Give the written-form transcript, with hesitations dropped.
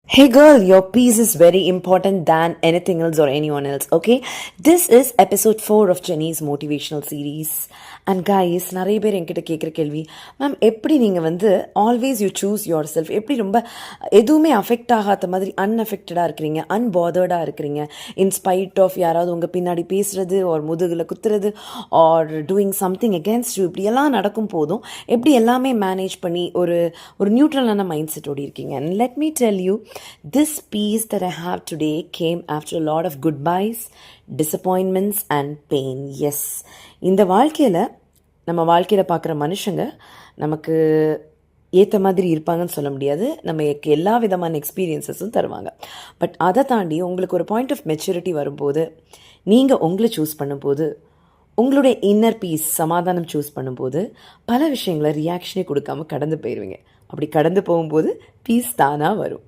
Hey girl, your peace is very important than anything else or anyone else, okay? This is episode 4 of Jenny's motivational series. And guys, நிறைய பேர் என்கிட்ட கேட்குற கேள்வி, ma'am எப்படி நீங்கள் வந்து always you choose your self, எப்படி ரொம்ப எதுவுமே அஃபெக்ட் ஆகாத மாதிரி அன்அஃபெக்டடாக இருக்கிறீங்க, அன்போதர்டாக இருக்கிறீங்க, இன்ஸ்பைட் ஆஃப் யாராவது உங்கள் பின்னாடி பேசுகிறது ஒரு முதுகில் குத்துறது are doing something against you, இப்படியெல்லாம் நடக்கும் போதும் எப்படி எல்லாமே மேனேஜ் பண்ணி ஒரு ஒரு நியூட்ரலான மைண்ட் செட்டோடு இருக்கீங்க. And let me tell you, this peace that I have today came after a lot of goodbyes, disappointments and pain. Yes, இந்த வாழ்க்கையில் நம்ம வாழ்க்கையில் பார்க்குற மனுஷங்க நமக்கு ஏற்ற மாதிரி இருப்பாங்கன்னு சொல்ல முடியாது, நமக்கு எல்லா விதமான எக்ஸ்பீரியன்ஸஸும் தருவாங்க. பட் அதை தாண்டி உங்களுக்கு ஒரு பாயிண்ட் ஆஃப் மெச்சூரிட்டி வரும்போது, நீங்கள் உங்களை சூஸ் பண்ணும்போது, உங்களுடைய இன்னர் பீஸ் சமாதானம் சூஸ் பண்ணும்போது பல விஷயங்களை ரியாக்ஷனே கொடுக்காமல் கடந்து போயிடுவீங்க. அப்படி கடந்து போகும்போது பீஸ் தானாக வரும்.